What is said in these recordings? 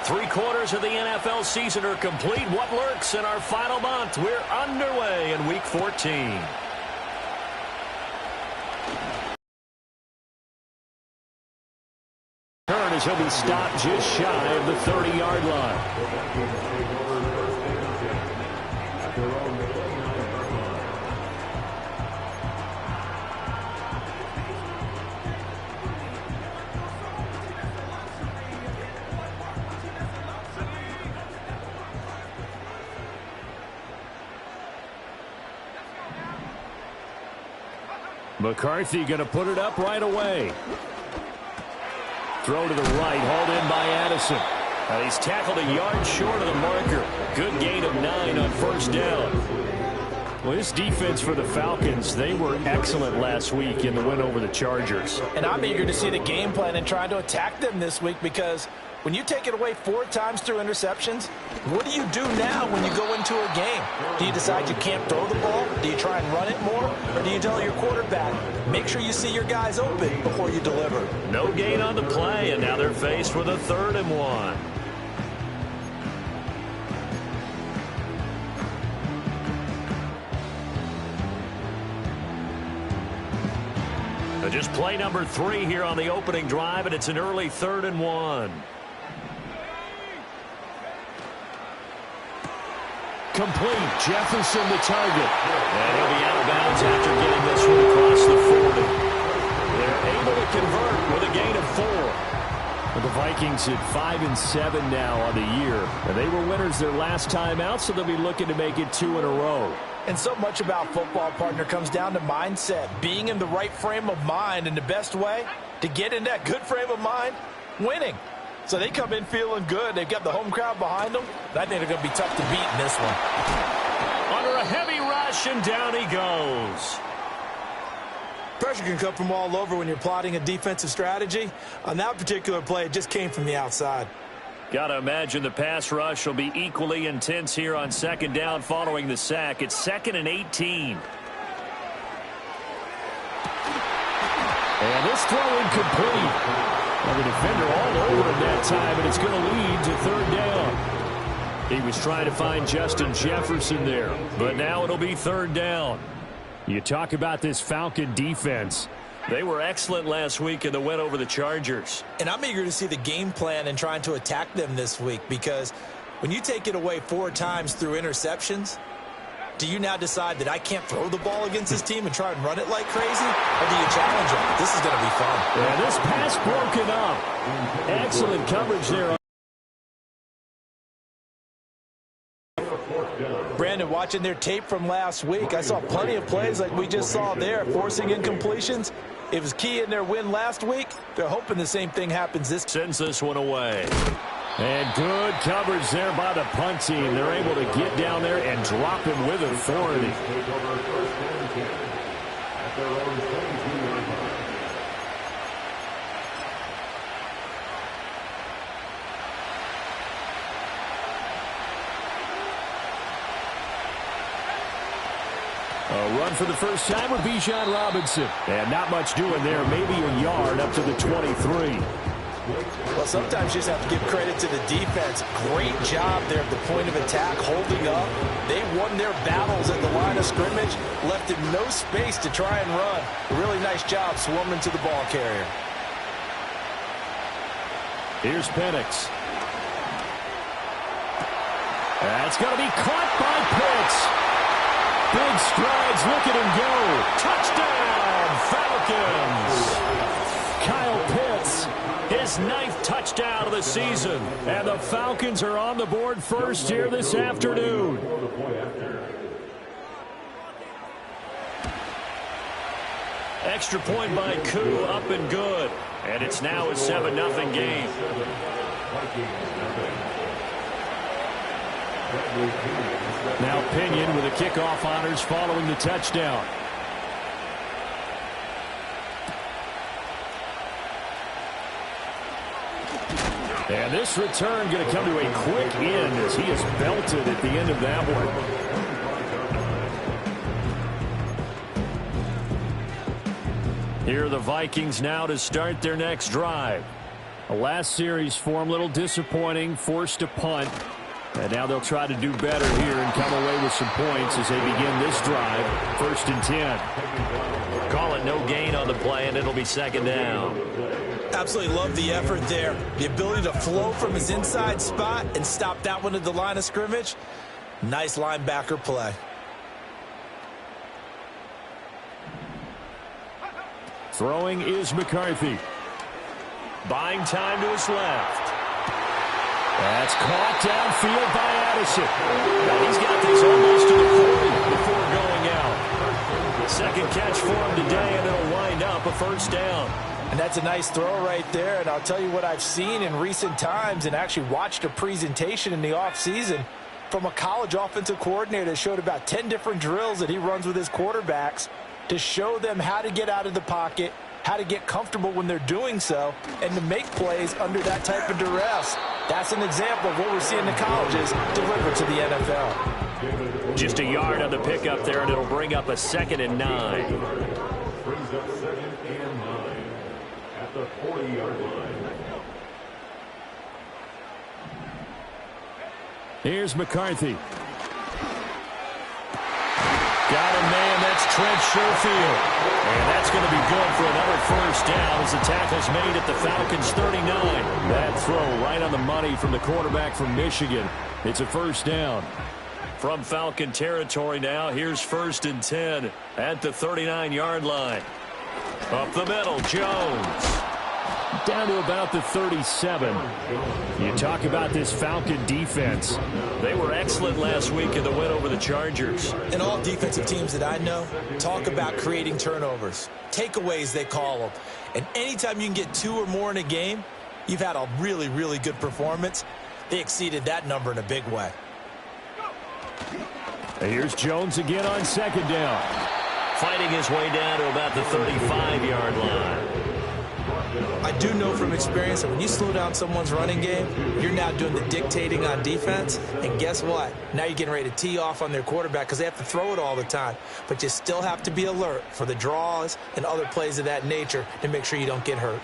Three-quarters of the NFL season are complete. What lurks in our final month? We're underway in Week 14. Turn as he'll be stopped just shy of the 30-yard line. McCarthy going to put it up right away. Throw to the right, hauled in by Addison. He's tackled a yard short of the marker. Good gain of 9 on first down. Well, this defense for the Falcons, they were excellent last week in the win over the Chargers. And I'm eager to see the game plan and try to attack them this week, because when you take it away 4 times through interceptions, what do you do now when you go into a game? Do you decide you can't throw the ball? Do you try and run it more? Or do you tell your quarterback, make sure you see your guys open before you deliver? No gain on the play, and now they're faced with a 3rd and 1. Just play number 3 here on the opening drive, and it's an early 3rd and 1. Complete. Jefferson the target. And he'll be out of bounds after getting this one across the 40. They're able to convert with a gain of 4. The Vikings at 5-7 now on the year. And they were winners their last time out, so they'll be looking to make it 2 in a row. And so much about football, partner, comes down to mindset. Being in the right frame of mind, and the best way to get in that good frame of mind, winning. So they come in feeling good. They've got the home crowd behind them. I think they're going to be tough to beat in this one. Under a heavy rush, and down he goes. Pressure can come from all over when you're plotting a defensive strategy. On that particular play, it just came from the outside. Got to imagine the pass rush will be equally intense here on 2nd down following the sack. It's 2nd and 18. And this throw incomplete. Well, the defender all over him that time, and it's going to lead to 3rd down. He was trying to find Justin Jefferson there, but now it'll be 3rd down. You talk about this Falcon defense. They were excellent last week in the win over the Chargers. And I'm eager to see the game plan and trying to attack them this week, because when you take it away 4 times through interceptions, do you now decide that I can't throw the ball against this team and try and run it like crazy? Or do you challenge them? This is going to be fun. Yeah, this pass broken up. Excellent coverage there. Brandon, watching their tape from last week, I saw plenty of plays like we just saw there, forcing incompletions. It was key in their win last week. They're hoping the same thing happens this. Sends this one away. And good coverage there by the punt team. They're able to get down there and drop him with authority. A run for the first time with Bijan Robinson. And not much doing there. Maybe a yard up to the 23. Well, sometimes you just have to give credit to the defense. Great job there at the point of attack, holding up. They won their battles at the line of scrimmage, left him no space to try and run. A really nice job swarming to the ball carrier. Here's Penix. That's going to be caught by Pitts. Big strides, look at him go. Touchdown, Falcons. Kyle Pitts, his 9th touchdown of the season. And the Falcons are on the board first here this afternoon. Extra point by Koo, up and good. And it's now a 7-0 game. Now Pinion with the kickoff honors following the touchdown. And this return going to come to a quick end as he is belted at the end of that one. Here are the Vikings now to start their next drive. The last series for them, a little disappointing, forced to punt. And now they'll try to do better here and come away with some points as they begin this drive. 1st and 10. Call it no gain on the play, and it'll be 2nd down. Absolutely love the effort there. The ability to flow from his inside spot and stop that one at the line of scrimmage. Nice linebacker play. Throwing is McCarthy. Buying time to his left. That's caught downfield by Addison. And he's got this almost to the 40 before going out. Second catch for him today, and it'll wind up a 1st down. And that's a nice throw right there. And I'll tell you what I've seen in recent times and actually watched a presentation in the offseason from a college offensive coordinator that showed about 10 different drills that he runs with his quarterbacks to show them how to get out of the pocket, how to get comfortable when they're doing so, and to make plays under that type of duress. That's an example of what we're seeing the colleges deliver to the NFL. Just a yard on the pickup there, and it'll bring up a 2nd and 9. Brings up 2nd and 9 at the 40-yard line. Here's McCarthy. Got him, man. That's Trent Sherfield. And that's going to be good for another 1st down as the tackle's made at the Falcons' 39. That throw right on the money from the quarterback from Michigan. It's a 1st down. From Falcon territory now, here's 1st and 10 at the 39-yard line. Up the middle, Jones. Down to about the 37. You talk about this Falcon defense. They were excellent last week in the win over the Chargers. And all defensive teams that I know talk about creating turnovers. Takeaways, they call them. And anytime you can get 2 or more in a game, you've had a really, really good performance. They exceeded that number in a big way. Here's Jones again on 2nd down. Fighting his way down to about the 35-yard line. I do know from experience that when you slow down someone's running game, you're now doing the dictating on defense. And guess what? Now you're getting ready to tee off on their quarterback because they have to throw it all the time. But you still have to be alert for the draws and other plays of that nature to make sure you don't get hurt.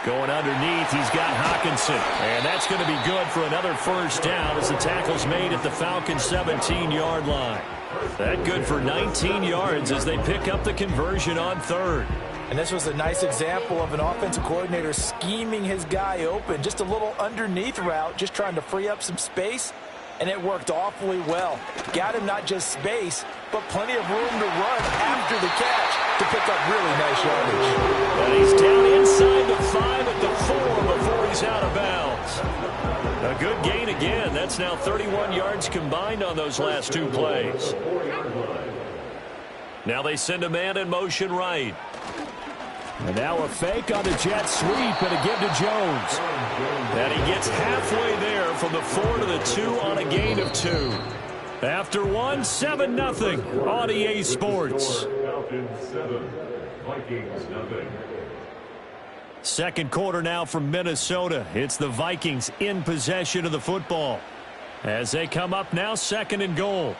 Going underneath, he's got Hawkinson. And that's going to be good for another 1st down as the tackle's made at the Falcons' 17-yard line. That good for 19 yards as they pick up the conversion on 3rd. And this was a nice example of an offensive coordinator scheming his guy open. Just a little underneath route, just trying to free up some space. And it worked awfully well. Got him not just space, but plenty of room to run after the catch to pick up really nice yardage. And he's down inside the 5 at the 4 before he's out of bounds. A good gain again. That's now 31 yards combined on those last 2 plays. Now they send a man in motion right. And now a fake on the jet sweep and a give to Jones. And he gets halfway there from the 4 to the 2 on a gain of 2. After 1, 7-0 on EA Sports. Falcons 7, Vikings 0. Second quarter now from Minnesota. It's the Vikings in possession of the football as they come up now 2nd and goal.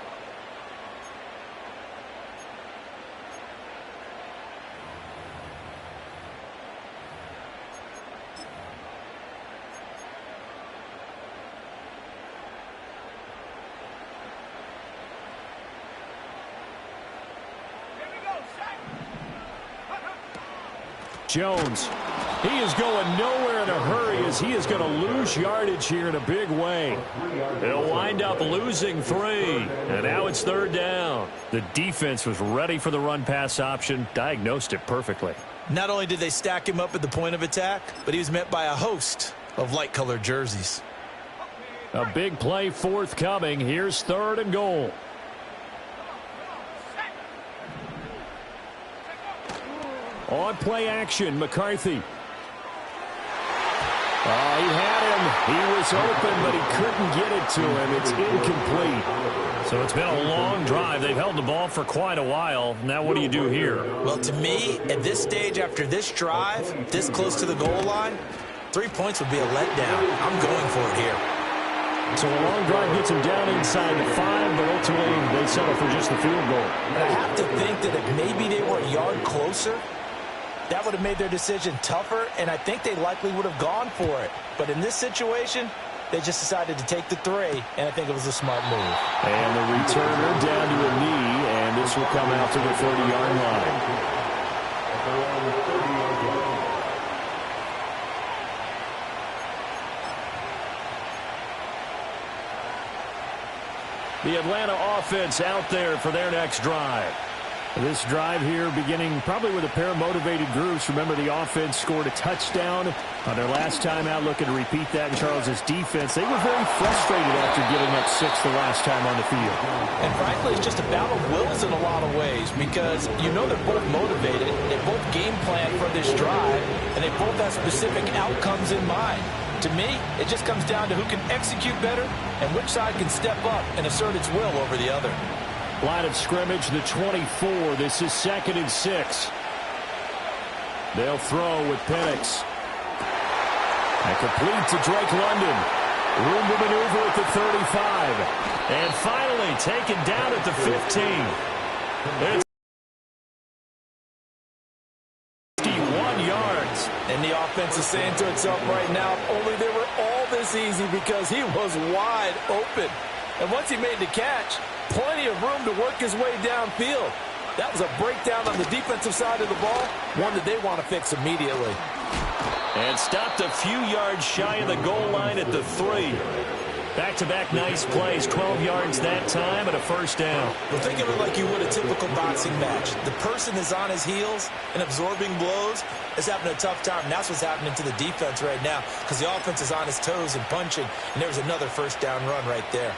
Jones. He is going nowhere in a hurry as he is going to lose yardage here in a big way. They'll wind up losing 3. And now it's 3rd down. The defense was ready for the run-pass option, diagnosed it perfectly. Not only did they stack him up at the point of attack, but he was met by a host of light-colored jerseys. A big play forthcoming. Here's 3rd and goal. On play action, McCarthy. He had him. He was open, but he couldn't get it to him. It's incomplete. So it's been a long drive. They've held the ball for quite a while. Now what do you do here? Well, to me, at this stage, after this drive, this close to the goal line, 3 points would be a letdown. I'm going for it here. So a long drive gets them down inside the 5, but ultimately they settle for just the field goal. And I have to think that if maybe they weren't closer, that would have made their decision tougher, and I think they likely would have gone for it. But in this situation, they just decided to take the 3, and I think it was a smart move. And the returner down to a knee, and this will come out to the 30-yard line. The Atlanta offense out there for their next drive. This drive here beginning probably with a pair of motivated groups. Remember, the offense scored a touchdown on their last time out, looking to repeat that in Charles's defense. They were very frustrated after giving up 6 the last time on the field. And frankly, it's just a battle of wills in a lot of ways because you know they're both motivated. They both game plan for this drive, and they both have specific outcomes in mind. To me, it just comes down to who can execute better and which side can step up and assert its will over the other. Line of scrimmage, the 24. This is 2nd and 6. They'll throw with Penix. And complete to Drake London. Room to maneuver at the 35. And finally taken down at the 15. It's 51 yards. And the offense is saying to itself right now, if only they were all this easy because he was wide open. And once he made the catch, plenty of room to work his way downfield. That was a breakdown on the defensive side of the ball, one that they want to fix immediately. And stopped a few yards shy of the goal line at the 3. Back-to-back nice plays, 12 yards that time and a first down. Well, think of it like you would a typical boxing match. The person is on his heels and absorbing blows is having a tough time. And that's what's happening to the defense right now because the offense is on his toes and punching, and there's another first down run right there.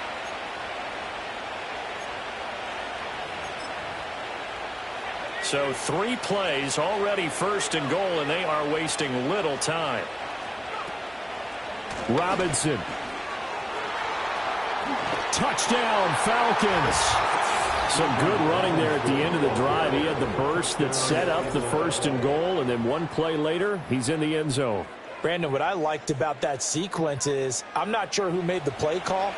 So 3 plays, already 1st and goal, and they are wasting little time. Robinson. Touchdown, Falcons. Some good running there at the end of the drive. He had the burst that set up the 1st and goal, and then 1 play later, he's in the end zone. Brandon, what I liked about that sequence is I'm not sure who made the play call,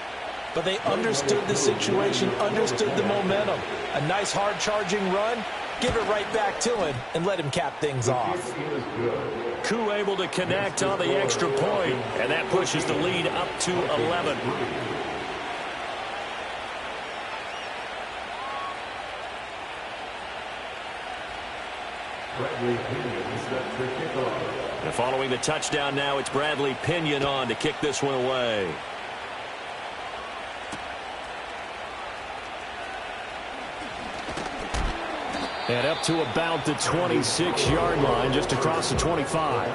but they understood the situation, understood the momentum. A nice hard-charging run. Give it right back to him and let him cap things off. Koo able to connect on the extra point, and that pushes the lead up to 11. And following the touchdown now, it's Bradley Pinion on to kick this one away. And up to about the 26-yard line, just across the 25.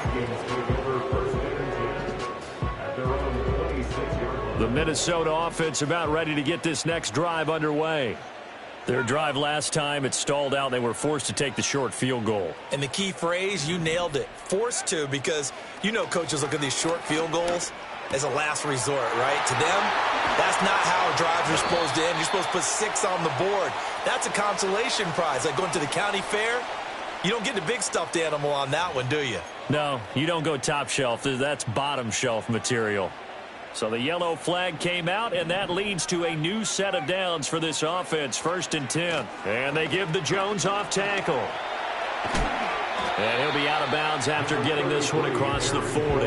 The Minnesota offense about ready to get this next drive underway. Their drive last time, it stalled out. They were forced to take the short field goal. And the key phrase, you nailed it. Forced to, because you know coaches look at these short field goals as a last resort, right? To them, that's not how drives are supposed to end. You're supposed to put 6 on the board. That's a consolation prize. Like going to the county fair, you don't get the big stuffed animal on that one, do you? No, you don't go top shelf. That's bottom shelf material. So the yellow flag came out, and that leads to a new set of downs for this offense. 1st and 10. And they give the Jones off tackle. And he'll be out of bounds after getting this one across the 40.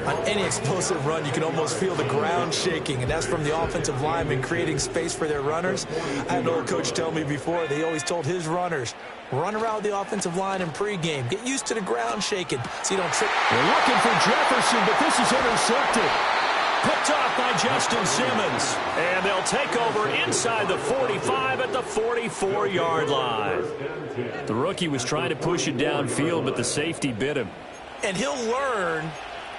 On any explosive run, you can almost feel the ground shaking, and that's from the offensive linemen creating space for their runners. I had an old coach tell me before, they always told his runners, run around the offensive line in pregame. Get used to the ground shaking so you don't trip. They're looking for Jefferson, but this is intercepted. Picked off by Justin Simmons. And they'll take over inside the 45 at the 44-yard line. The rookie was trying to push it downfield, but the safety bit him. And he'll learn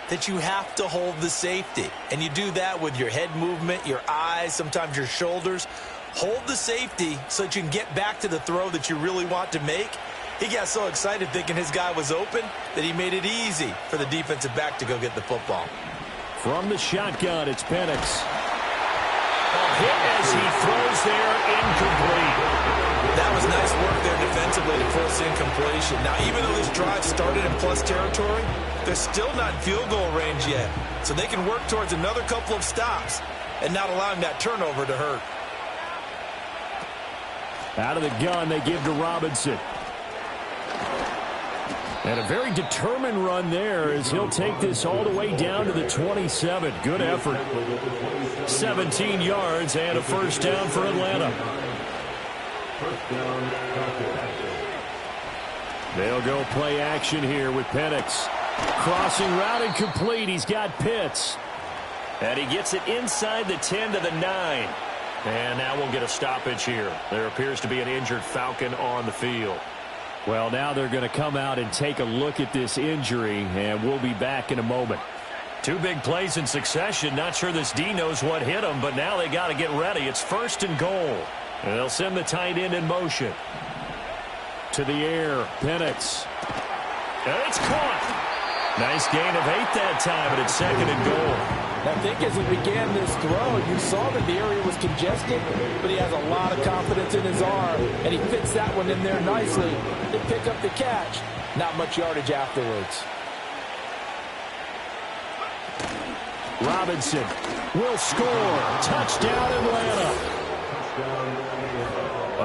that you have to hold the safety. And you do that with your head movement, your eyes, sometimes your shoulders. Hold the safety so that you can get back to the throw that you really want to make. He got so excited thinking his guy was open that he made it easy for the defensive back to go get the football. From the shotgun, it's Penix. A hit as he throws there, incomplete. That was nice work there defensively to force incompletion. Now, even though this drive started in plus territory, they're still not in field goal range yet. So they can work towards another couple of stops and not allowing that turnover to hurt. Out of the gun, they give to Robinson. And a very determined run there as he'll take this all the way down to the 27. Good effort. 17 yards and a first down for Atlanta. They'll go play action here with Penix. Crossing route and complete. He's got Pitts. And he gets it inside the 10 to the 9. And now we'll get a stoppage here. There appears to be an injured Falcon on the field. Well, now they're going to come out and take a look at this injury, and we'll be back in a moment. Two big plays in succession. Not sure this D knows what hit him, but now they got to get ready. It's first and goal. And they'll send the tight end in motion. To the air, Penix. And it's caught. Nice gain of 8 that time, but it's second and goal. I think as he began this throw, you saw that the area was congested, but he has a lot of confidence in his arm, and he fits that one in there nicely to pick up the catch. Not much yardage afterwards. Robinson will score. Touchdown, Atlanta.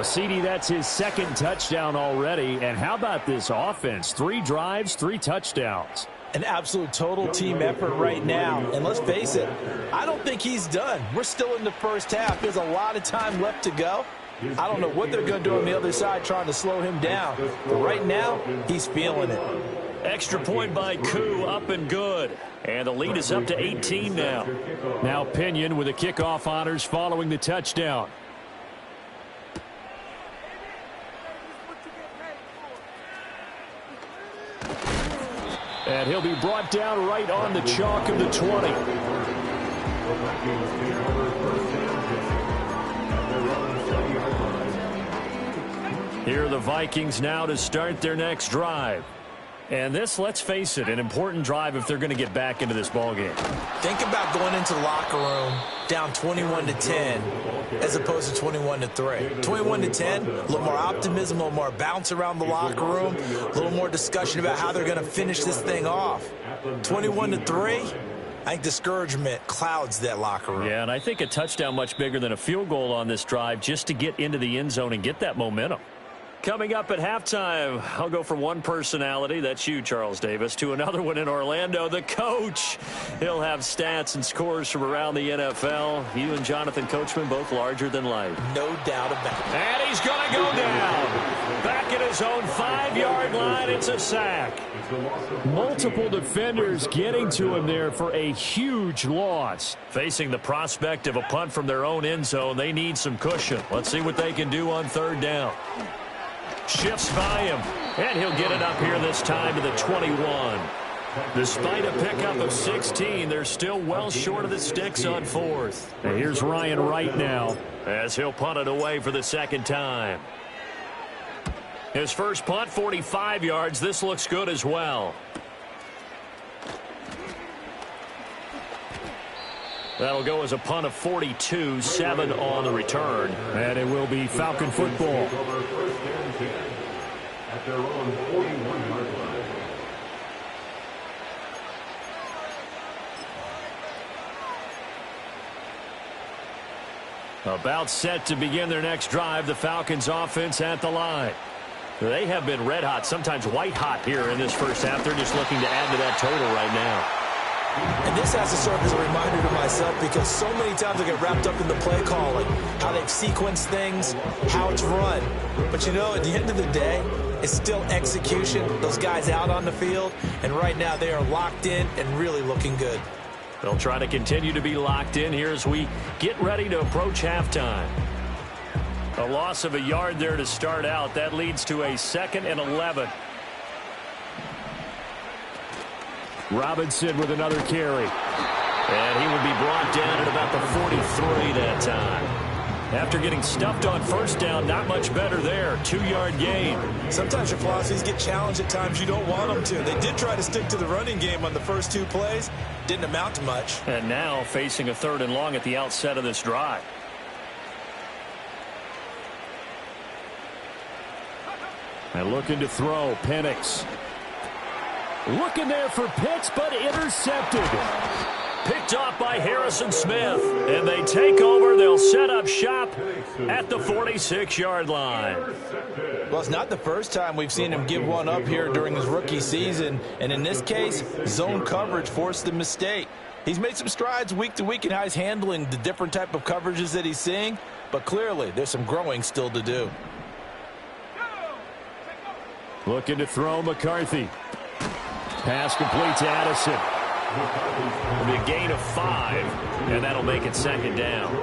CD, that's his second touchdown already. And how about this offense? 3 drives, 3 touchdowns. An absolute total team effort right now. And let's face it, I don't think he's done. We're still in the first half. There's a lot of time left to go. I don't know what they're going to do on the other side trying to slow him down. But right now, he's feeling it. Extra point by Koo, up and good. And the lead is up to 18 now. Now Pinion with the kickoff honors following the touchdown. And he'll be brought down right on the chalk of the 20. Here are the Vikings now to start their next drive. And this, let's face it, an important drive if they're going to get back into this ballgame. Think about going into the locker room down 21-10 as opposed to 21-3. 21-10, a little more optimism, a little more bounce around the locker room, a little more discussion about how they're going to finish this thing off. 21-3, I think discouragement clouds that locker room. Yeah, and I think a touchdown much bigger than a field goal on this drive just to get into the end zone and get that momentum. Coming up at halftime, I'll go from one personality, that's you, Charles Davis, to another one in Orlando, the coach. He'll have stats and scores from around the NFL. You and Jonathan Coachman both larger than life. No doubt about it. And he's going to go down. Back at his own 5-yard line, it's a sack. Multiple defenders getting to him there for a huge loss. Facing the prospect of a punt from their own end zone, they need some cushion. Let's see what they can do on 3rd down. Shifts by him, and he'll get it up here this time to the 21. Despite a pickup of 16, they're still well short of the sticks on 4th. And here's Ryan Wright now as he'll punt it away for the 2nd time. His first punt, 45 yards. This looks good as well. That'll go as a punt of 42, 7 on the return. And it will be Falcon football. At their own 41-yard line. About set to begin their next drive, the Falcons offense at the line. They have been red hot, sometimes white hot here in this first half. They're just looking to add to that total right now. And this has to serve as a reminder to myself because so many times I get wrapped up in the play calling, how they've sequenced things, how it's run. But, you know, at the end of the day, it's still execution. Those guys out on the field, and right now they are locked in and really looking good. They'll try to continue to be locked in here as we get ready to approach halftime. A loss of a yard there to start out. That leads to a 2nd and 11. Robinson with another carry. And he will be brought down at about the 43 that time. After getting stuffed on 1st down, not much better there. 2-yard gain. Sometimes your philosophies get challenged at times you don't want them to. They did try to stick to the running game on the first 2 plays. Didn't amount to much. And now facing a 3rd and long at the outset of this drive. And looking to throw, Penix. Looking there for Pitts, but intercepted. Picked off by Harrison Smith. And they take over. They'll set up shop at the 46-yard line. Well, it's not the first time we've seen him give one up here during his rookie season. And in this case, zone coverage forced the mistake. He's made some strides week to week in how he's handling the different type of coverages that he's seeing. But clearly, there's some growing still to do. Looking to throw McCarthy. Pass complete to Addison. It'll be a gain of 5, and that'll make it second down.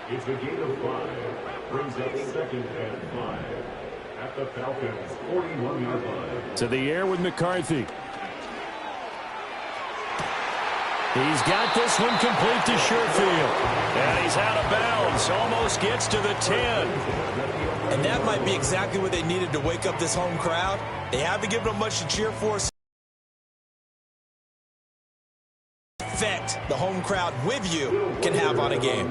It's a gain of 5. Brings up 2nd and 5 at the Falcons' 41-yard line. To the air with McCarthy. He's got this one complete to Sherfield. And he's out of bounds. Almost gets to the 10. And that might be exactly what they needed to wake up this home crowd. They haven't given them much to cheer for. Effect the home crowd with you can have on a game.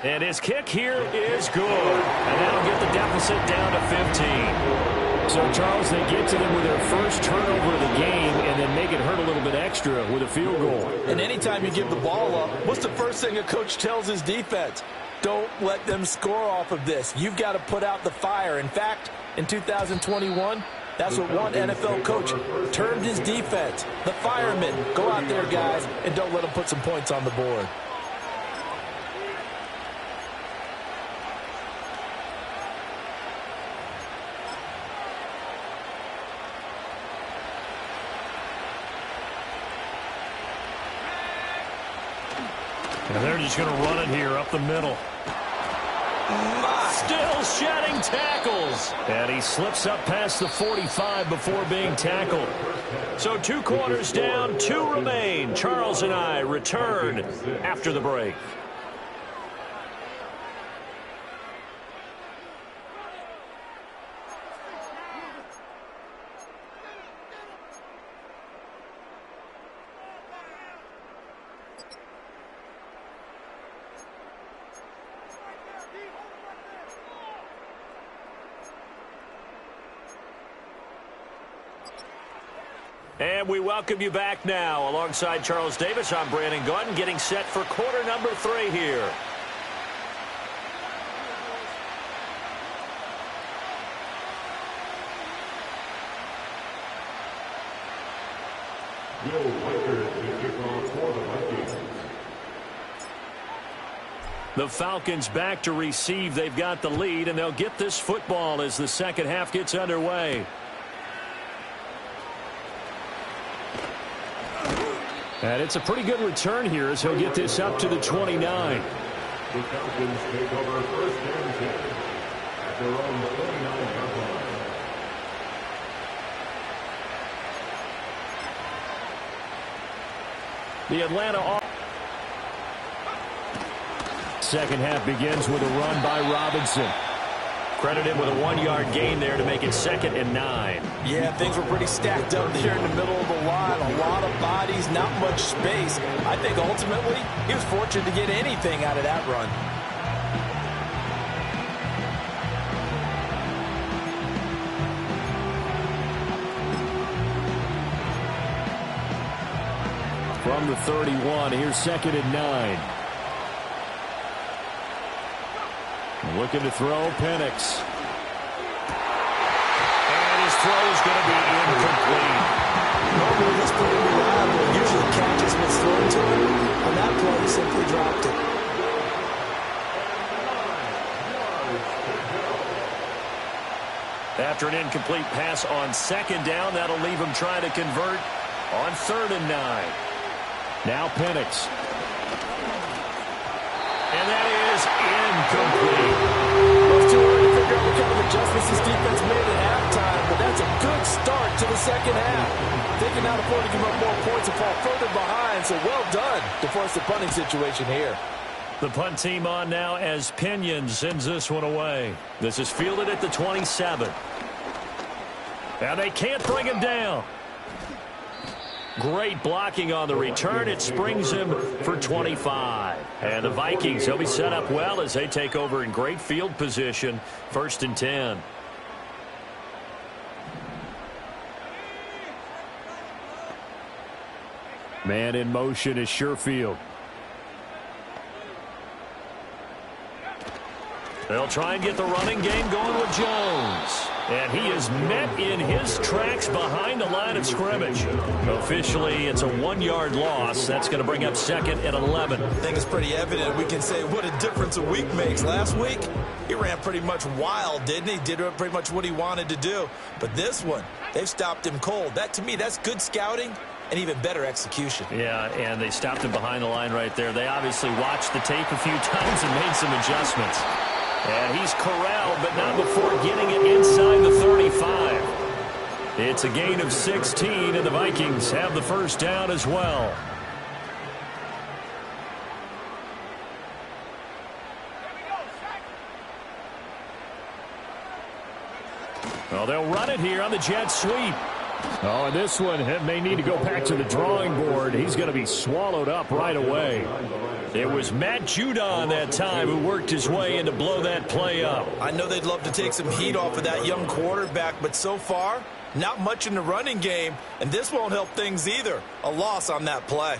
And his kick here is good. And that'll get the deficit down to 15. So, Charles, they get to them with their first turnover of the game and then make it hurt a little bit extra with a field goal. And anytime you give the ball up, what's the first thing a coach tells his defense? Don't let them score off of this. You've got to put out the fire. In fact, in 2021, that's what one NFL coach termed his defense. The firemen. Go out there, guys, and don't let them put some points on the board. And they're just going to run it here up the middle. Still shedding tackles. And he slips up past the 45 before being tackled. So 2 quarters down, 2 remain. Charles and I return after the break. And we welcome you back now. Alongside Charles Davis, I'm Brandon Gaudin, getting set for quarter number 3 here. Will Whitaker to kick off for the Vikings. The Falcons back to receive. They've got the lead, and they'll get this football as the second half gets underway. And it's a pretty good return here as he'll get this up to the 29. The Falcons take over 1st and 10 at their own 29-yard line. The Atlanta second half begins with a run by Robinson. Credited with a 1-yard gain there to make it 2nd and 9. Yeah, things were pretty stacked up there in the middle of the line. A lot of bodies, not much space. I think ultimately he was fortunate to get anything out of that run. From the 31, here's 2nd and 9. Looking to throw, Penix. And his throw is going to be incomplete. Normally he's pretty reliable. Usually catches what's thrown to him. On that play, he simply dropped it. After an incomplete pass on 2nd down, that'll leave him trying to convert on 3rd and 9. Now Penix. And that is incomplete. Well, it's too early to figure out what kind of adjustments this defense made at halftime, but that's a good start to the second half. They can now afford to give up more points and fall further behind, so well done to force the punting situation here. The punt team on now as Pinion sends this one away. This is fielded at the 27. Now they can't bring him down. Great blocking on the return. It springs him for 25. And the Vikings, they'll be set up well as they take over in great field position. 1st and 10. Man in motion is Sherfield. They'll try and get the running game going with Jones. And he is met in his tracks behind the line of scrimmage. Officially, it's a 1-yard loss. That's going to bring up 2nd and 11. I think it's pretty evident. We can say what a difference a week makes. Last week, he ran pretty much wild, didn't he? Did pretty much what he wanted to do. But this one, they've stopped him cold. That, to me, that's good scouting and even better execution. Yeah, and they stopped him behind the line right there. They obviously watched the tape a few times and made some adjustments. And he's corralled, but not before getting it inside the 35. It's a gain of 16, and the Vikings have the first down as well. Well, they'll run it here on the jet sweep. Oh, and this one may need to go back to the drawing board. He's going to be swallowed up right away. It was Matt Judon that time who worked his way in to blow that play up. I know they'd love to take some heat off of that young quarterback, but so far, not much in the running game, and this won't help things either. A loss on that play.